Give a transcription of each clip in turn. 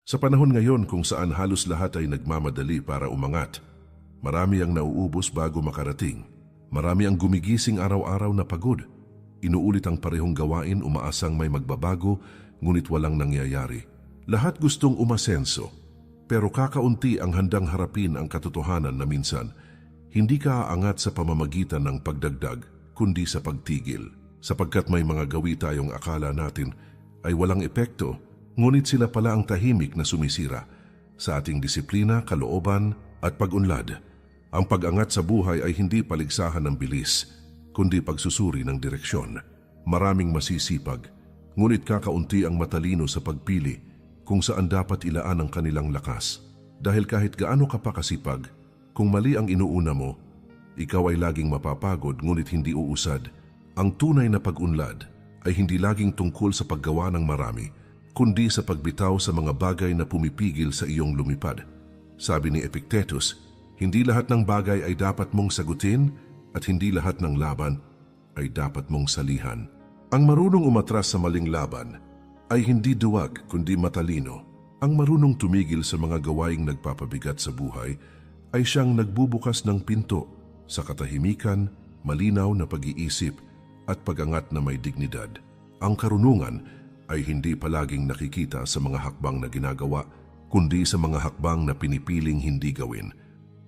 Sa panahon ngayon kung saan halos lahat ay nagmamadali para umangat, marami ang nauubos bago makarating. Marami ang gumigising araw-araw na pagod. Inuulit ang parehong gawain, umaasang may magbabago, ngunit walang nangyayari. Lahat gustong umasenso, pero kakaunti ang handang harapin ang katotohanan na minsan, hindi ka aangat sa pamamagitan ng pagdagdag, kundi sa pagtigil. Sapagkat may mga gawi tayong akala natin ay walang epekto, ngunit sila pala ang tahimik na sumisira sa ating disiplina, kalooban at pag-unlad. Ang pag-angat sa buhay ay hindi paligsahan ng bilis, kundi pagsusuri ng direksyon. Maraming masisipag, ngunit kakaunti ang matalino sa pagpili kung saan dapat ilaan ang kanilang lakas. Dahil kahit gaano ka pa kasipag, kung mali ang inuuna mo, ikaw ay laging mapapagod ngunit hindi uusad. Ang tunay na pag-unlad ay hindi laging tungkol sa paggawa ng marami, kundi sa pagbitaw sa mga bagay na pumipigil sa iyong lumipad. Sabi ni Epictetus, hindi lahat ng bagay ay dapat mong sagutin at hindi lahat ng laban ay dapat mong salihan. Ang marunong umatras sa maling laban ay hindi duwag kundi matalino. Ang marunong tumigil sa mga gawaing nagpapabigat sa buhay ay siyang nagbubukas ng pinto sa katahimikan, malinaw na pag-iisip at pag-angat na may dignidad. Ang karunungan ay hindi palaging nakikita sa mga hakbang na ginagawa, kundi sa mga hakbang na pinipiling hindi gawin.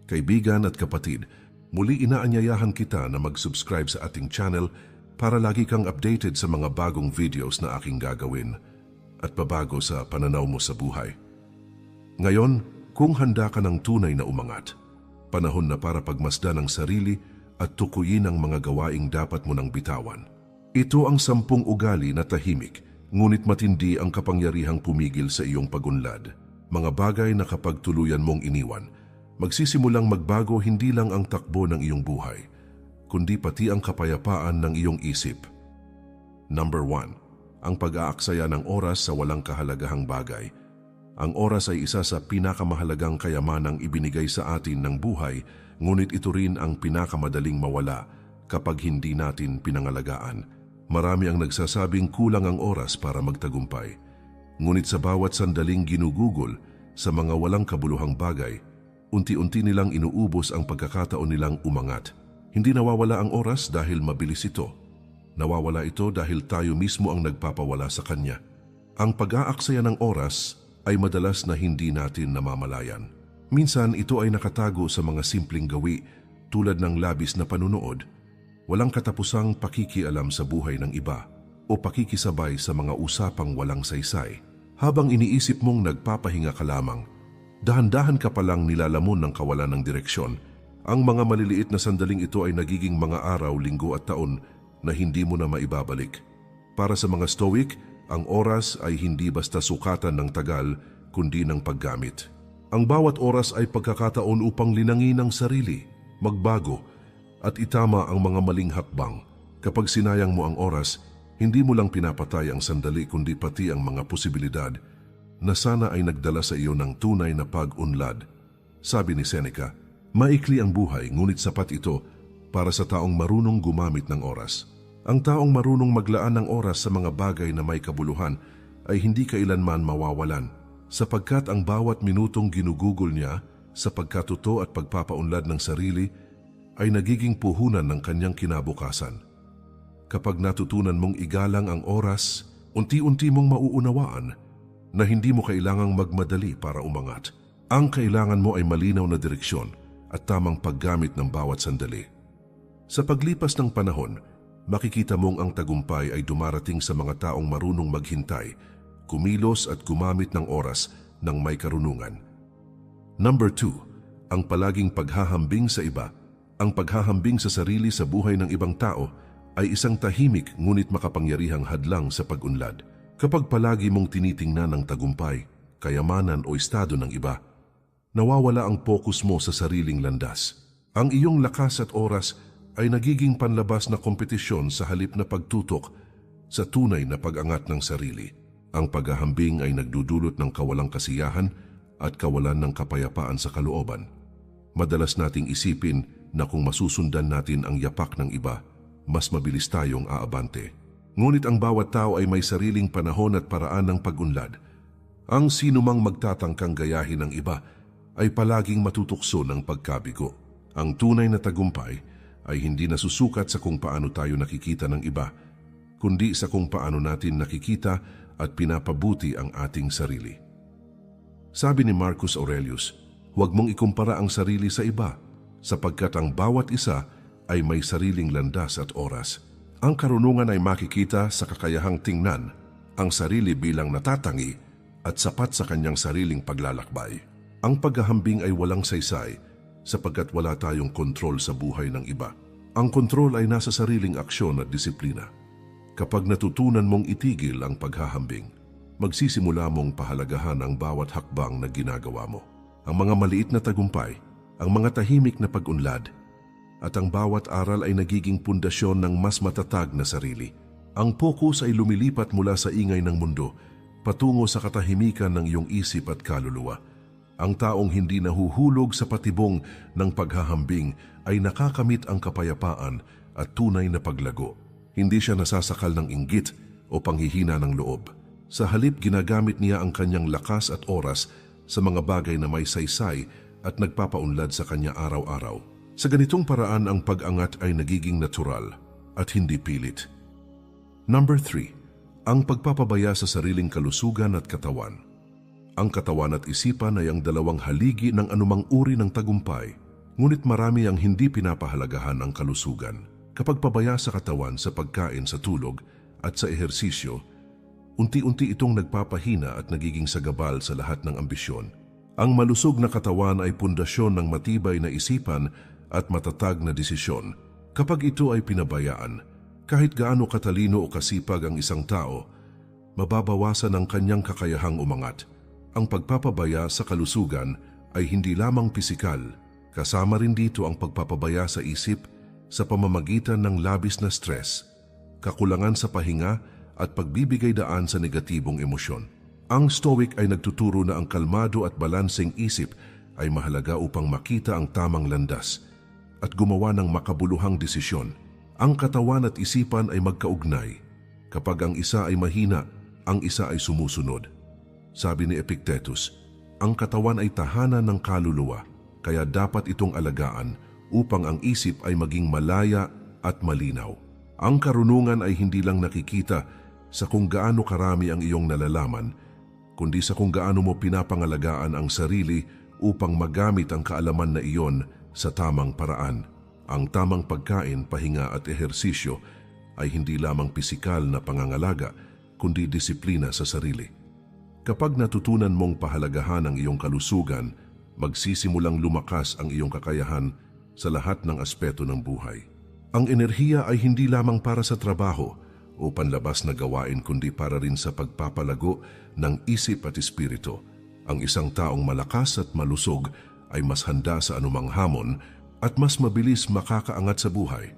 Kaibigan at kapatid, muli inaanyayahan kita na mag-subscribe sa ating channel para lagi kang updated sa mga bagong videos na aking gagawin at pabago sa pananaw mo sa buhay. Ngayon, kung handa ka ng tunay na umangat, panahon na para pagmasdan ang sarili at tukuyin ang mga gawaing dapat mo nang bitawan. Ito ang 10 ugali na tahimik, ngunit matindi ang kapangyarihang pumigil sa iyong pagunlad. Mga bagay na kapag tuluyan mong iniwan, magsisimulang magbago hindi lang ang takbo ng iyong buhay, kundi pati ang kapayapaan ng iyong isip. Number 1. Ang pag-aaksaya ng oras sa walang kahalagahang bagay. Ang oras ay isa sa pinakamahalagang kayamanang ibinigay sa atin ng buhay, ngunit ito rin ang pinakamadaling mawala kapag hindi natin pinangalagaan. Marami ang nagsasabing kulang ang oras para magtagumpay. Ngunit sa bawat sandaling ginugugol sa mga walang kabuluhang bagay, unti-unti nilang inuubos ang pagkakataon nilang umangat. Hindi nawawala ang oras dahil mabilis ito. Nawawala ito dahil tayo mismo ang nagpapawala sa kanya. Ang pag-aaksaya ng oras ay madalas na hindi natin namamalayan. Minsan ito ay nakatago sa mga simpleng gawi tulad ng labis na panunood, walang katapusang pakikialam sa buhay ng iba o pakikisabay sa mga usapang walang saysay. Habang iniisip mong nagpapahinga ka lamang, dahan-dahan ka palang nilalamon ng kawalan ng direksyon. Ang mga maliliit na sandaling ito ay nagiging mga araw, linggo at taon na hindi mo na maibabalik. Para sa mga Stoic, ang oras ay hindi basta sukatan ng tagal kundi ng paggamit. Ang bawat oras ay pagkakataon upang linangin ang sarili, magbago, at itama ang mga maling hakbang. Kapag sinayang mo ang oras, hindi mo lang pinapatay ang sandali kundi pati ang mga posibilidad na sana ay nagdala sa iyo ng tunay na pag-unlad. Sabi ni Seneca, maikli ang buhay ngunit sapat ito para sa taong marunong gumamit ng oras. Ang taong marunong maglaan ng oras sa mga bagay na may kabuluhan ay hindi kailanman mawawalan, sapagkat ang bawat minutong ginugugol niya sa pagkatuto at pagpapaunlad ng sarili ay nagiging puhunan ng kanyang kinabukasan. Kapag natutunan mong igalang ang oras, unti-unti mong mauunawaan na hindi mo kailangang magmadali para umangat. Ang kailangan mo ay malinaw na direksyon at tamang paggamit ng bawat sandali. Sa paglipas ng panahon, makikita mong ang tagumpay ay dumarating sa mga taong marunong maghintay, kumilos at gumamit ng oras ng may karunungan. Number 2. Ang palaging paghahambing sa iba. Ang paghahambing sa sarili sa buhay ng ibang tao ay isang tahimik ngunit makapangyarihang hadlang sa pag-unlad. Kapag palagi mong tinitingnan ang tagumpay, kayamanan o estado ng iba, nawawala ang focus mo sa sariling landas. Ang iyong lakas at oras ay nagiging panlabas na kompetisyon sa halip na pagtutok sa tunay na pag-angat ng sarili. Ang paghahambing ay nagdudulot ng kawalang kasiyahan at kawalan ng kapayapaan sa kalooban. Madalas nating isipin na kung masusundan natin ang yapak ng iba, mas mabilis tayong aabante. Ngunit ang bawat tao ay may sariling panahon at paraan ng pag-unlad. Ang sinumang magtatangkang gayahin ng iba ay palaging matutukso ng pagkabigo. Ang tunay na tagumpay ay hindi nasusukat sa kung paano tayo nakikita ng iba, kundi sa kung paano natin nakikita at pinapabuti ang ating sarili. Sabi ni Marcus Aurelius, huwag mong ikumpara ang sarili sa iba, sapagkat ang bawat isa ay may sariling landas at oras. Ang karunungan ay makikita sa kakayahang tingnan ang sarili bilang natatangi at sapat sa kanyang sariling paglalakbay. Ang paghahambing ay walang saysay sapagkat wala tayong kontrol sa buhay ng iba. Ang kontrol ay nasa sariling aksyon at disiplina. Kapag natutunan mong itigil ang paghahambing, magsisimula mong pahalagahan ang bawat hakbang na ginagawa mo. Ang mga maliit na tagumpay, ang mga tahimik na pag-unlad, at ang bawat aral ay nagiging pundasyon ng mas matatag na sarili. Ang focus ay lumilipat mula sa ingay ng mundo patungo sa katahimikan ng iyong isip at kaluluwa. Ang taong hindi nahuhulog sa patibong ng paghahambing ay nakakamit ang kapayapaan at tunay na paglago. Hindi siya nasasakal ng inggit o panghihina ng loob. Sa halip, ginagamit niya ang kanyang lakas at oras sa mga bagay na may saysay at nagpapaunlad sa kanya araw-araw. Sa ganitong paraan, ang pag-angat ay nagiging natural at hindi pilit. Number 3. Ang pagpapabaya sa sariling kalusugan at katawan. Ang katawan at isipan ay ang dalawang haligi ng anumang uri ng tagumpay, ngunit marami ang hindi pinapahalagahan ang kalusugan. Kapag pabaya sa katawan sa pagkain, sa tulog at sa ehersisyo, unti-unti itong nagpapahina at nagiging sagabal sa lahat ng ambisyon. Ang malusog na katawan ay pundasyon ng matibay na isipan at matatag na desisyon. Kapag ito ay pinabayaan, kahit gaano katalino o kasipag ang isang tao, mababawasan ang kanyang kakayahang umangat. Ang pagpapabaya sa kalusugan ay hindi lamang pisikal, kasama rin dito ang pagpapabaya sa isip sa pamamagitan ng labis na stress, kakulangan sa pahinga at pagbibigay daan sa negatibong emosyon. Ang Stoic ay nagtuturo na ang kalmado at balanseng isip ay mahalaga upang makita ang tamang landas at gumawa ng makabuluhang desisyon. Ang katawan at isipan ay magkaugnay. Kapag ang isa ay mahina, ang isa ay sumusunod. Sabi ni Epictetus, ang katawan ay tahanan ng kaluluwa, kaya dapat itong alagaan upang ang isip ay maging malaya at malinaw. Ang karunungan ay hindi lang nakikita sa kung gaano karami ang iyong nalalaman, kundi sa kung gaano mo pinapangalagaan ang sarili upang magamit ang kaalaman na iyon sa tamang paraan. Ang tamang pagkain, pahinga at ehersisyo ay hindi lamang pisikal na pangangalaga, kundi disiplina sa sarili. Kapag natutunan mong pahalagahan ang iyong kalusugan, magsisimulang lumakas ang iyong kakayahan sa lahat ng aspeto ng buhay. Ang enerhiya ay hindi lamang para sa trabaho o panlabas na gawain, kundi para rin sa pagpapalago ng isip at espiritu. Ang isang taong malakas at malusog ay mas handa sa anumang hamon at mas mabilis makakaangat sa buhay.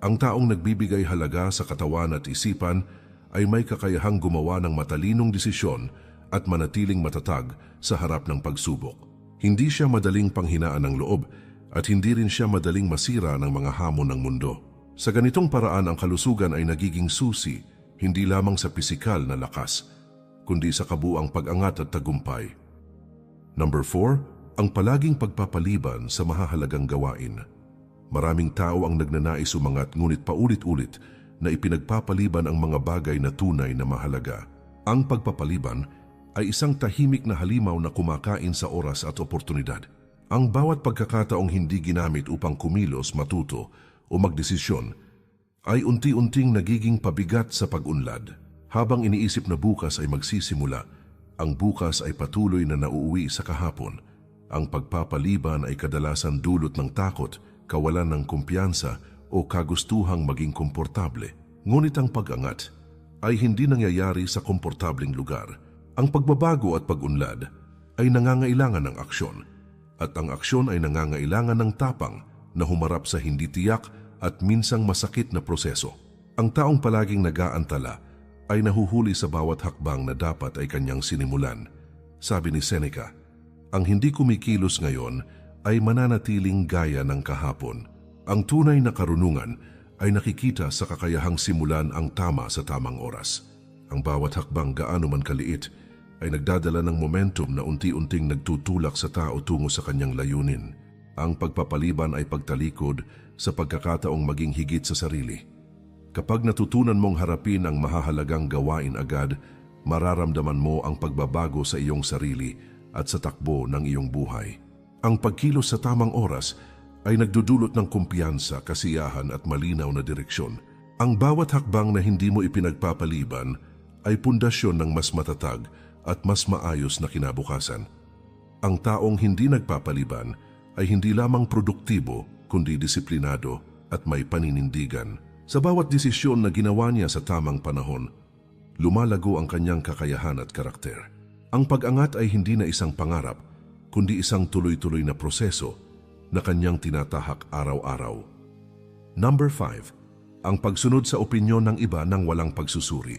Ang taong nagbibigay halaga sa katawan at isipan ay may kakayahang gumawa ng matalinong desisyon at manatiling matatag sa harap ng pagsubok. Hindi siya madaling panghinaan ng loob at hindi rin siya madaling masira ng mga hamon ng mundo. Sa ganitong paraan, ang kalusugan ay nagiging susi hindi lamang sa pisikal na lakas, kundi sa kabuuang pag-angat at tagumpay. Number 4. Ang palaging pagpapaliban sa mahahalagang gawain. Maraming tao ang nagnanais umangat, ngunit paulit-ulit na ipinagpapaliban ang mga bagay na tunay na mahalaga. Ang pagpapaliban ay isang tahimik na halimaw na kumakain sa oras at oportunidad. Ang bawat pagkakataong hindi ginamit upang kumilos, matuto o magdesisyon ay unti-unting nagiging pabigat sa pag-unlad. Habang iniisip na bukas ay magsisimula, ang bukas ay patuloy na nauuwi sa kahapon. Ang pagpapaliban ay kadalasan dulot ng takot, kawalan ng kumpiyansa o kagustuhang maging komportable. Ngunit ang pag-angat ay hindi nangyayari sa komportableng lugar. Ang pagbabago at pag-unlad ay nangangailangan ng aksyon, at ang aksyon ay nangangailangan ng tapang na humarap sa hindi tiyak at minsang masakit na proseso. Ang taong palaging nag-aantala ay nahuhuli sa bawat hakbang na dapat ay kanyang sinimulan. Sabi ni Seneca, ang hindi kumikilos ngayon ay mananatiling gaya ng kahapon. Ang tunay na karunungan ay nakikita sa kakayahang simulan ang tama sa tamang oras. Ang bawat hakbang, gaano man kaliit, ay nagdadala ng momentum na unti-unting nagtutulak sa tao tungo sa kanyang layunin. Ang pagpapaliban ay pagtalikod sa pagkakataong maging higit sa sarili. Kapag natutunan mong harapin ang mahahalagang gawain agad, mararamdaman mo ang pagbabago sa iyong sarili at sa takbo ng iyong buhay. Ang pagkilos sa tamang oras ay nagdudulot ng kumpiyansa, kasiyahan at malinaw na direksyon. Ang bawat hakbang na hindi mo ipinagpapaliban ay pundasyon ng mas matatag at mas maayos na kinabukasan. Ang taong hindi nagpapaliban ay hindi lamang produktibo kundi disiplinado at may paninindigan. Sa bawat desisyon na ginawa niya sa tamang panahon, lumalago ang kanyang kakayahan at karakter. Ang pag-angat ay hindi na isang pangarap, kundi isang tuloy-tuloy na proseso na kanyang tinatahak araw-araw. Number 5. Ang pagsunod sa opinyon ng iba nang walang pagsusuri.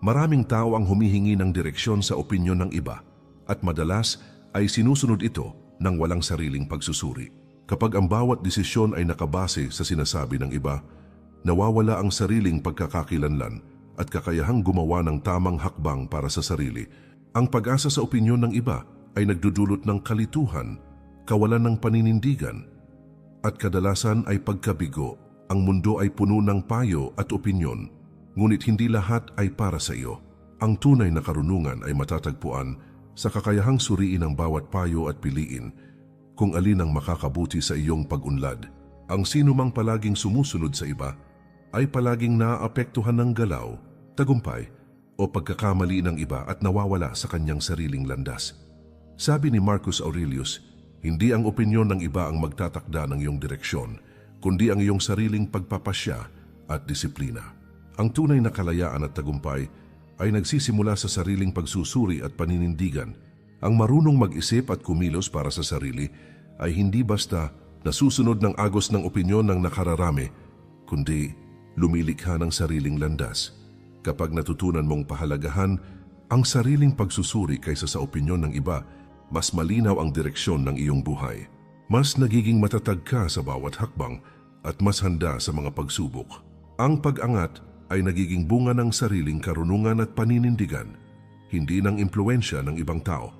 Maraming tao ang humihingi ng direksyon sa opinyon ng iba at madalas ay sinusunod ito nang walang sariling pagsusuri. Kapag ang bawat desisyon ay nakabase sa sinasabi ng iba, nawawala ang sariling pagkakakilanlan at kakayahang gumawa ng tamang hakbang para sa sarili. Ang pag-asa sa opinyon ng iba ay nagdudulot ng kalituhan, kawalan ng paninindigan, at kadalasan ay pagkabigo. Ang mundo ay puno ng payo at opinyon, ngunit hindi lahat ay para sa iyo. Ang tunay na karunungan ay matatagpuan sa kakayahang suriin ang bawat payo at piliin kung alin ang makakabuti sa iyong pag-unlad. Ang sino mang palaging sumusunod sa iba ay palaging naaapektuhan ng galaw, tagumpay o pagkakamali ng iba at nawawala sa kanyang sariling landas. Sabi ni Marcus Aurelius, hindi ang opinyon ng iba ang magtatakda ng iyong direksyon, kundi ang iyong sariling pagpapasya at disiplina. Ang tunay na kalayaan at tagumpay ay nagsisimula sa sariling pagsusuri at paninindigan. Ang marunong mag-isip at kumilos para sa sarili ay hindi basta nasusunod ng agos ng opinyon ng nakararami, kundi lumilikha ng sariling landas. Kapag natutunan mong pahalagahan ang sariling pagsusuri kaysa sa opinyon ng iba, mas malinaw ang direksyon ng iyong buhay. Mas nagiging matatag ka sa bawat hakbang at mas handa sa mga pagsubok. Ang pag-angat ay nagiging bunga ng sariling karunungan at paninindigan, hindi ng impluwensya ng ibang tao.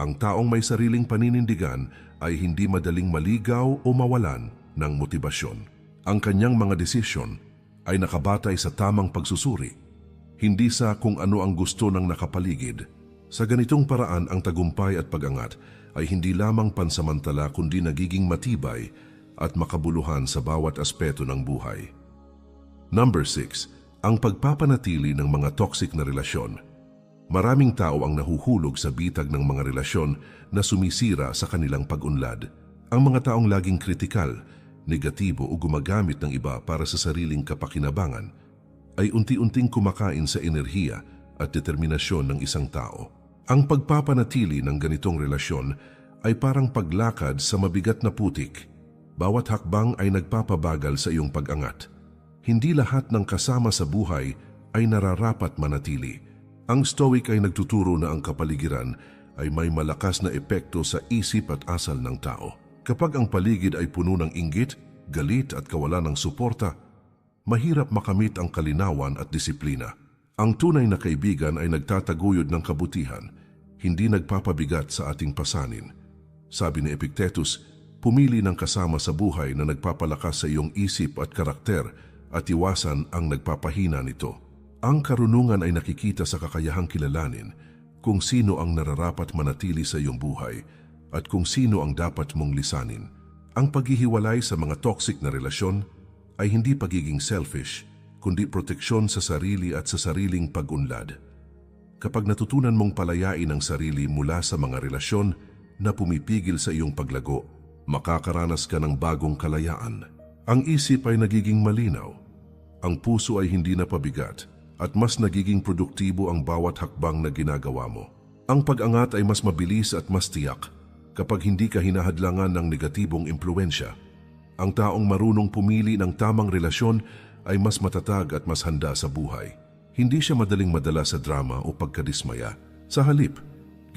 Ang taong may sariling paninindigan ay hindi madaling maligaw o mawalan ng motibasyon. Ang kanyang mga desisyon ay nakabatay sa tamang pagsusuri, hindi sa kung ano ang gusto ng nakapaligid. Sa ganitong paraan, ang tagumpay at pag-angat ay hindi lamang pansamantala kundi nagiging matibay at makabuluhan sa bawat aspeto ng buhay. Number 6. Ang pagpapanatili ng mga toxic na relasyon. Maraming tao ang nahuhulog sa bitag ng mga relasyon na sumisira sa kanilang pag-unlad. Ang mga taong laging kritikal, negatibo o gumagamit ng iba para sa sariling kapakinabangan ay unti-unting kumakain sa enerhiya at determinasyon ng isang tao. Ang pagpapanatili ng ganitong relasyon ay parang paglakad sa mabigat na putik. Bawat hakbang ay nagpapabagal sa iyong pag-angat. Hindi lahat ng kasama sa buhay ay nararapat manatili. Ang Stoic ay nagtuturo na ang kapaligiran ay may malakas na epekto sa isip at asal ng tao. Kapag ang paligid ay puno ng inggit, galit at kawalan ng suporta, mahirap makamit ang kalinawan at disiplina. Ang tunay na kaibigan ay nagtataguyod ng kabutihan, hindi nagpapabigat sa ating pasanin. Sabi ni Epictetus, pumili ng kasama sa buhay na nagpapalakas sa iyong isip at karakter at iwasan ang nagpapahina nito. Ang karunungan ay nakikita sa kakayahang kilalanin kung sino ang nararapat manatili sa iyong buhay at kung sino ang dapat mong lisanin. Ang paghihiwalay sa mga toxic na relasyon ay hindi pagiging selfish, kundi proteksyon sa sarili at sa sariling pag-unlad. Kapag natutunan mong palayain ang sarili mula sa mga relasyon na pumipigil sa iyong paglago, makakaranas ka ng bagong kalayaan. Ang isip ay nagiging malinaw, ang puso ay hindi na pabigat, at mas nagiging produktibo ang bawat hakbang na ginagawa mo. Ang pag-angat ay mas mabilis at mas tiyak kapag hindi ka hinahadlangan ng negatibong impluensya. Ang taong marunong pumili ng tamang relasyon ay mas matatag at mas handa sa buhay. Hindi siya madaling madala sa drama o pagkadismaya. Sa halip,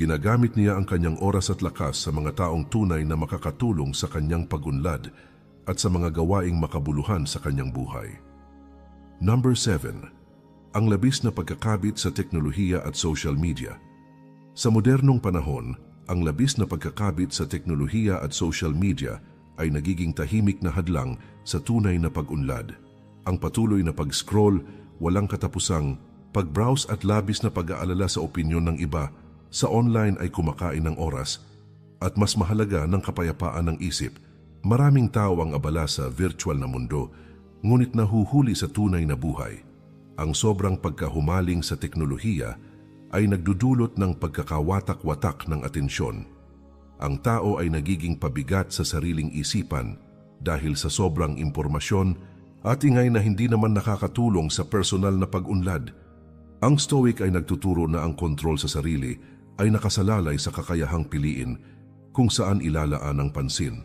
ginagamit niya ang kanyang oras at lakas sa mga taong tunay na makakatulong sa kanyang pag-unlad at sa mga gawaing makabuluhan sa kanyang buhay. Number 7. Ang labis na pagkakabit sa teknolohiya at social media. Sa modernong panahon, ang labis na pagkakabit sa teknolohiya at social media ay nagiging tahimik na hadlang sa tunay na pag-unlad. Ang patuloy na pag-scroll, walang katapusang pag-browse at labis na pag-aalala sa opinyon ng iba sa online ay kumakain ng oras at mas mahalaga ng kapayapaan ng isip. Maraming tao ang abala sa virtual na mundo, ngunit nahuhuli sa tunay na buhay. Ang sobrang pagkahumaling sa teknolohiya ay nagdudulot ng pagkakawatak-watak ng atensyon. Ang tao ay nagiging pabigat sa sariling isipan dahil sa sobrang impormasyon at ingay na hindi naman nakakatulong sa personal na pag-unlad. Ang Stoic ay nagtuturo na ang kontrol sa sarili ay nakasalalay sa kakayahang piliin kung saan ilalaan ang pansin.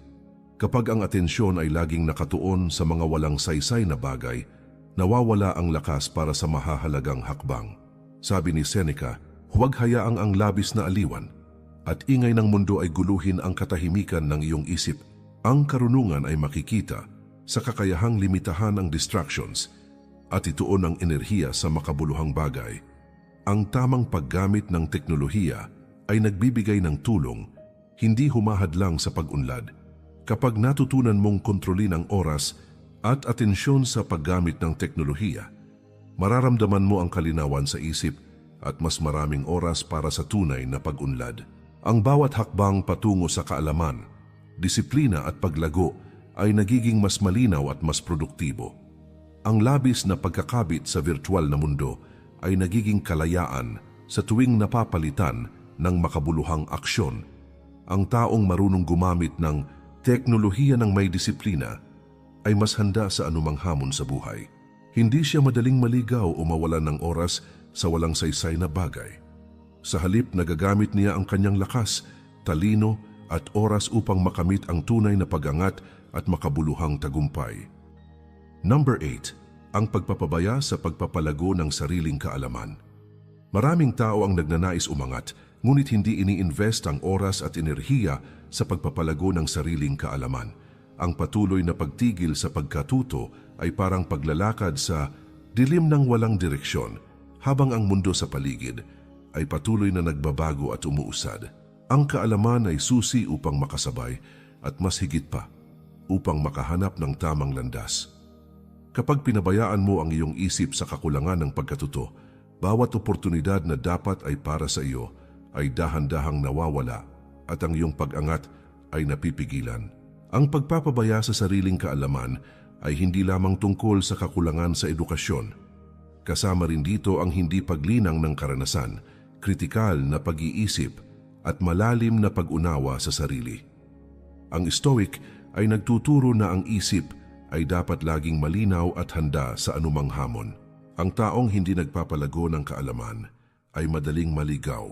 Kapag ang atensyon ay laging nakatuon sa mga walang saysay na bagay, nawawala ang lakas para sa mahahalagang hakbang. Sabi ni Seneca, huwag hayaang ang labis na aliwan at ingay ng mundo ay guluhin ang katahimikan ng iyong isip. Ang karunungan ay makikita sa kakayahang limitahan ang distractions at ituon ang enerhiya sa makabuluhang bagay. Ang tamang paggamit ng teknolohiya ay nagbibigay ng tulong, hindi humahadlang sa pag-unlad. Kapag natutunan mong kontrolin ang oras at atensyon sa paggamit ng teknolohiya, mararamdaman mo ang kalinawan sa isip at mas maraming oras para sa tunay na pag-unlad. Ang bawat hakbang patungo sa kaalaman, disiplina at paglago ay nagiging mas malinaw at mas produktibo. Ang labis na pagkakabit sa virtual na mundo ay nagiging kalayaan sa tuwing napapalitan ng makabuluhang aksyon. Ang taong marunong gumamit ng teknolohiya ng may disiplina ay mas handa sa anumang hamon sa buhay. Hindi siya madaling maligaw o mawalan ng oras sa walang saysay na bagay. Sa halip, nagagamit niya ang kanyang lakas, talino at oras upang makamit ang tunay na pag-angat at makabuluhang tagumpay. Number 8. Ang pagpapabaya sa pagpapalago ng sariling kaalaman. Maraming tao ang nagnanais umangat, ngunit hindi ini-invest ang oras at enerhiya sa pagpapalago ng sariling kaalaman. Ang patuloy na pagtigil sa pagkatuto ay parang paglalakad sa dilim ng walang direksyon, habang ang mundo sa paligid ay patuloy na nagbabago at umuusad. Ang kaalaman ay susi upang makasabay at mas higit pa, upang makahanap ng tamang landas. Kapag pinabayaan mo ang iyong isip sa kakulangan ng pagkatuto, bawat oportunidad na dapat ay para sa iyo ay dahan-dahang nawawala at ang iyong pag-angat ay napipigilan. Ang pagpapabaya sa sariling kaalaman ay hindi lamang tungkol sa kakulangan sa edukasyon. Kasama rin dito ang hindi paglinang ng karanasan, kritikal na pag-iisip at malalim na pag-unawa sa sarili. Ang Stoic ay nagtuturo na ang isip ay dapat laging malinaw at handa sa anumang hamon. Ang taong hindi nagpapalago ng kaalaman ay madaling maligaw,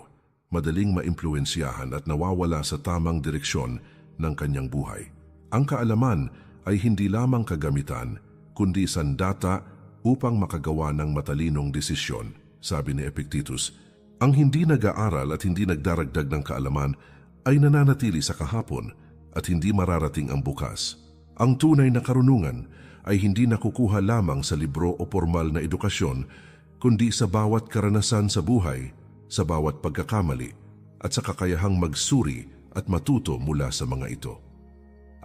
madaling maimpluwensyahan at nawawala sa tamang direksyon ng kanyang buhay. Ang kaalaman ay hindi lamang kagamitan, kundi sandata upang makagawa ng matalinong desisyon, sabi ni Epictetus. Ang hindi nag-aaral at hindi nagdaragdag ng kaalaman ay nananatili sa kahapon at hindi mararating ang bukas. Ang tunay na karunungan ay hindi nakukuha lamang sa libro o formal na edukasyon, kundi sa bawat karanasan sa buhay, sa bawat pagkakamali, at sa kakayahang magsuri at matuto mula sa mga ito.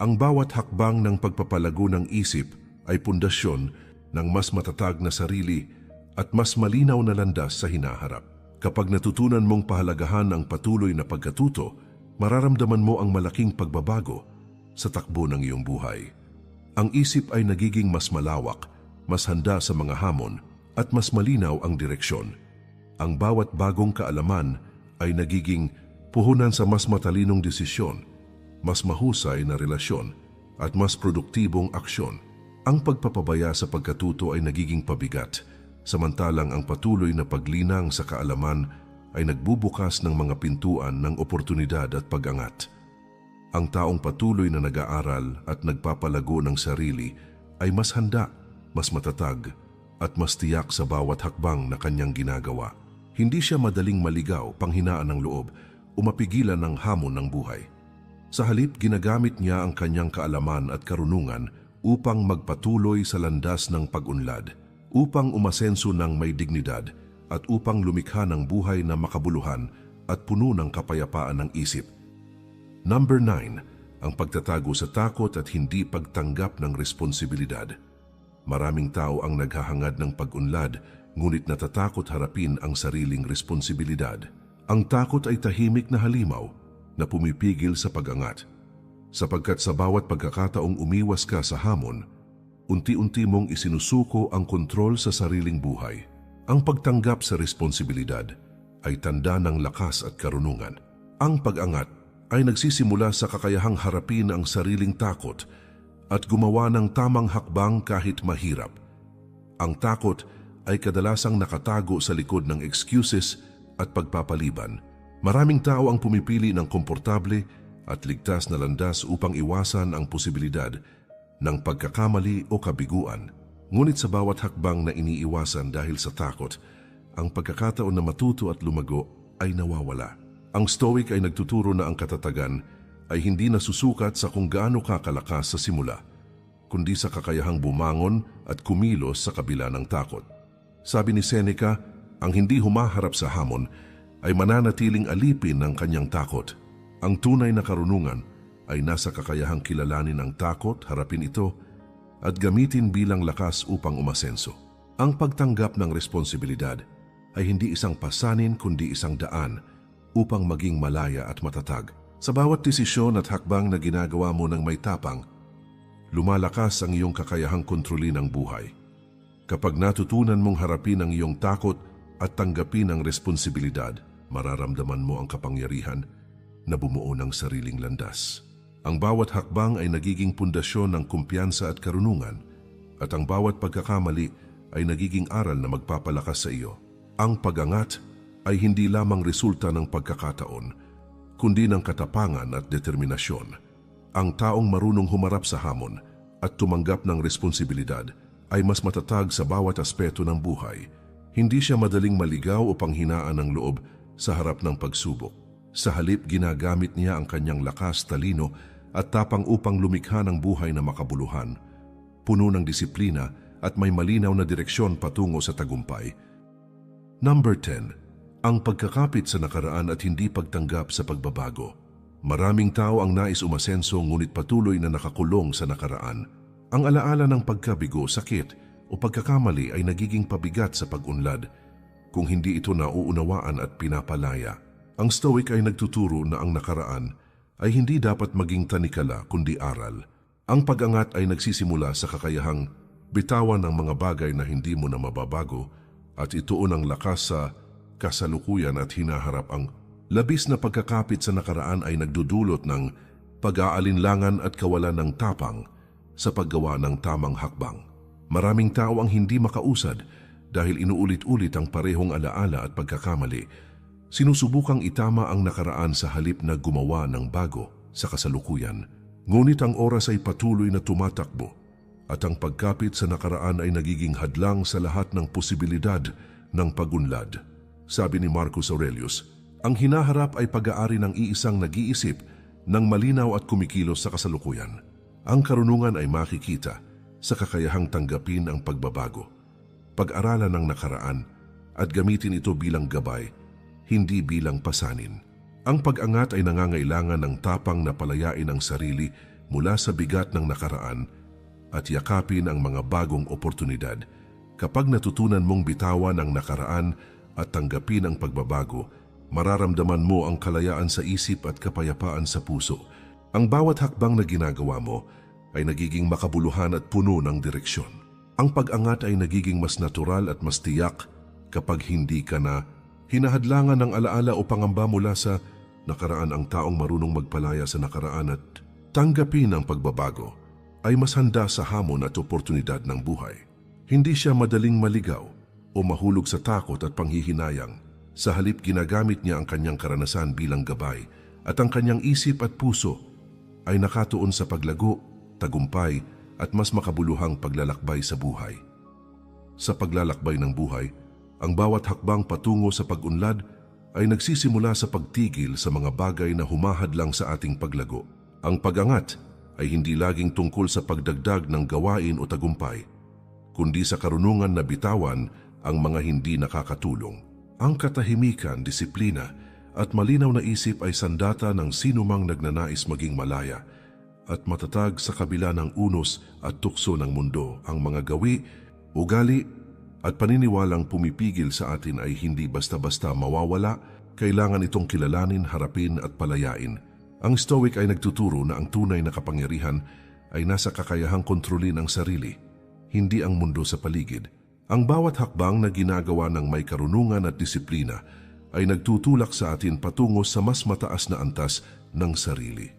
Ang bawat hakbang ng pagpapalago ng isip ay pundasyon ng mas matatag na sarili at mas malinaw na landas sa hinaharap. Kapag natutunan mong pahalagahan ang patuloy na pagkatuto, mararamdaman mo ang malaking pagbabago sa takbo ng iyong buhay. Ang isip ay nagiging mas malawak, mas handa sa mga hamon, at mas malinaw ang direksyon. Ang bawat bagong kaalaman ay nagiging puhunan sa mas matalinong desisyon, mas mahusay na relasyon, at mas produktibong aksyon. Ang pagpapabaya sa pagkatuto ay nagiging pabigat, samantalang ang patuloy na paglinang sa kaalaman ay nagbubukas ng mga pintuan ng oportunidad at pag-angat. Ang taong patuloy na nag-aaral at nagpapalago ng sarili ay mas handa, mas matatag, at mas tiyak sa bawat hakbang na kanyang ginagawa. Hindi siya madaling maligaw, panghinaan ng loob, o mapigilan ng hamon ng buhay. Sa halip, ginagamit niya ang kanyang kaalaman at karunungan upang magpatuloy sa landas ng pag-unlad, upang umasenso ng may dignidad, at upang lumikha ng buhay na makabuluhan at puno ng kapayapaan ng isip. Number 9, ang pagtatago sa takot at hindi pagtanggap ng responsibilidad. Maraming tao ang naghahangad ng pag-unlad, ngunit natatakot harapin ang sariling responsibilidad. Ang takot ay tahimik na halimaw na pumipigil sa pag-angat. Sapagkat sa bawat pagkakataong umiwas ka sa hamon, unti-unti mong isinusuko ang kontrol sa sariling buhay. Ang pagtanggap sa responsibilidad ay tanda ng lakas at karunungan. Ang pag-angat ay nagsisimula sa kakayahang harapin ang sariling takot at gumawa ng tamang hakbang kahit mahirap. Ang takot ay kadalasang nakatago sa likod ng excuses at pagpapaliban. Maraming tao ang pumipili ng komportable at ligtas na landas upang iwasan ang posibilidad ng pagkakamali o kabiguan. Ngunit sa bawat hakbang na iniiwasan dahil sa takot, ang pagkakataon na matuto at lumago ay nawawala. Ang Stoic ay nagtuturo na ang katatagan ay hindi nasusukat sa kung gaano kakalakas sa simula, kundi sa kakayahang bumangon at kumilos sa kabila ng takot. Sabi ni Seneca, ang hindi humaharap sa hamon ay mananatiling alipin ng kanyang takot. Ang tunay na karunungan ay nasa kakayahang kilalanin ang takot, harapin ito, at gamitin bilang lakas upang umasenso. Ang pagtanggap ng responsibilidad ay hindi isang pasanin kundi isang daan upang maging malaya at matatag. Sa bawat desisyon at hakbang na ginagawa mo ng may tapang, lumalakas ang iyong kakayahang kontrolin ang buhay. Kapag natutunan mong harapin ang iyong takot at tanggapin ang responsibilidad, mararamdaman mo ang kapangyarihan na bumuo ng sariling landas. Ang bawat hakbang ay nagiging pundasyon ng kumpiyansa at karunungan, at ang bawat pagkakamali ay nagiging aral na magpapalakas sa iyo. Ang pag-angat ay hindi lamang resulta ng pagkakataon, kundi ng katapangan at determinasyon. Ang taong marunong humarap sa hamon at tumanggap ng responsibilidad ay mas matatag sa bawat aspeto ng buhay. Hindi siya madaling maligaw o panghinaan ng loob sa harap ng pagsubok. Sa halip, ginagamit niya ang kanyang lakas, talino at tapang upang lumikha ng buhay na makabuluhan, puno ng disiplina at may malinaw na direksyon patungo sa tagumpay. Number 10. Ang pagkakapit sa nakaraan at hindi pagtanggap sa pagbabago. Maraming tao ang nais umasenso ngunit patuloy na nakakulong sa nakaraan. Ang alaala ng pagkabigo, sakit o pagkakamali ay nagiging pabigat sa pag-unlad kung hindi ito nauunawaan at pinapalaya. Ang Stoic ay nagtuturo na ang nakaraan ay hindi dapat maging tanikala kundi aral. Ang pag-angat ay nagsisimula sa kakayahang bitawan ng mga bagay na hindi mo na mababago at ituon ang lakas sa kasalukuyan at hinaharap. Ang labis na pagkakapit sa nakaraan ay nagdudulot ng pag-aalinlangan at kawalan ng tapang sa paggawa ng tamang hakbang. Maraming tao ang hindi makausad dahil inuulit-ulit ang parehong alaala at pagkakamali. Sinusubukang itama ang nakaraan sa halip na gumawa ng bago sa kasalukuyan. Ngunit ang oras ay patuloy na tumatakbo at ang pagkapit sa nakaraan ay nagiging hadlang sa lahat ng posibilidad ng pagunlad. Sabi ni Marcus Aurelius, ang hinaharap ay pag-aari ng iisang nag-iisip ng malinaw at kumikilos sa kasalukuyan. Ang karunungan ay makikita sa kakayahang tanggapin ang pagbabago, pag-aralan ng nakaraan at gamitin ito bilang gabay, hindi bilang pasanin. Ang pag-angat ay nangangailangan ng tapang na palayain ang sarili mula sa bigat ng nakaraan at yakapin ang mga bagong oportunidad. Kapag natutunan mong bitawan ang nakaraan at tanggapin ang pagbabago, mararamdaman mo ang kalayaan sa isip at kapayapaan sa puso. Ang bawat hakbang na ginagawa mo ay nagiging makabuluhan at puno ng direksyon. Ang pag-angat ay nagiging mas natural at mas tiyak kapag hindi ka na hinahadlangan ng alaala o pangamba mula sa nakaraan. Ang taong marunong magpalaya sa nakaraan at tanggapin ang pagbabago ay mas handa sa hamon at oportunidad ng buhay. Hindi siya madaling maligaw o mahulog sa takot at panghihinayang. Sa halip, ginagamit niya ang kanyang karanasan bilang gabay at ang kanyang isip at puso ay nakatuon sa paglago, tagumpay at mas makabuluhang paglalakbay sa buhay. Sa paglalakbay ng buhay, ang bawat hakbang patungo sa pag-unlad ay nagsisimula sa pagtigil sa mga bagay na humahadlang sa ating paglago. Ang pag-angat ay hindi laging tungkol sa pagdagdag ng gawain o tagumpay, kundi sa karunungan na bitawan ang mga hindi nakakatulong. Ang katahimikan, disiplina at malinaw na isip ay sandata ng sinumang nagnanais maging malaya at matatag sa kabila ng unos at tukso ng mundo. Ang mga gawi, ugali at paniniwalang pumipigil sa atin ay hindi basta-basta mawawala. Kailangan itong kilalanin, harapin at palayain. Ang Stoic ay nagtuturo na ang tunay na kapangyarihan ay nasa kakayahang kontrolin ang sarili, hindi ang mundo sa paligid. Ang bawat hakbang na ginagawa ng may karunungan at disiplina ay nagtutulak sa atin patungo sa mas mataas na antas ng sarili.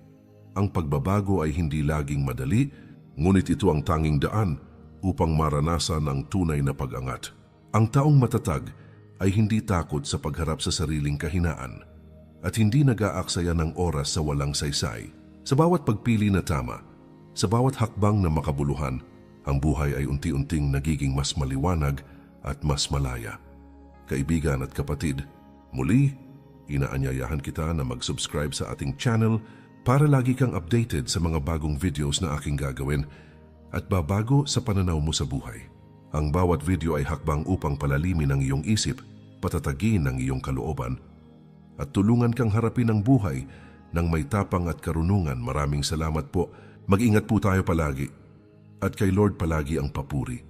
Ang pagbabago ay hindi laging madali, ngunit ito ang tanging daan upang maranasan ang tunay na pag-angat. Ang taong matatag ay hindi takot sa pagharap sa sariling kahinaan at hindi nag-aaksaya ng oras sa walang saysay. Sa bawat pagpili na tama, sa bawat hakbang na makabuluhan, ang buhay ay unti-unting nagiging mas maliwanag at mas malaya. Kaibigan at kapatid, muli, inaanyayahan kita na mag-subscribe sa ating channel para lagi kang updated sa mga bagong videos na aking gagawin at babago sa pananaw mo sa buhay. Ang bawat video ay hakbang upang palalimin ang iyong isip, patatagin ang iyong kalooban, at tulungan kang harapin ang buhay ng may tapang at karunungan. Maraming salamat po. Mag-ingat po tayo palagi. At kay Lord palagi ang papuri.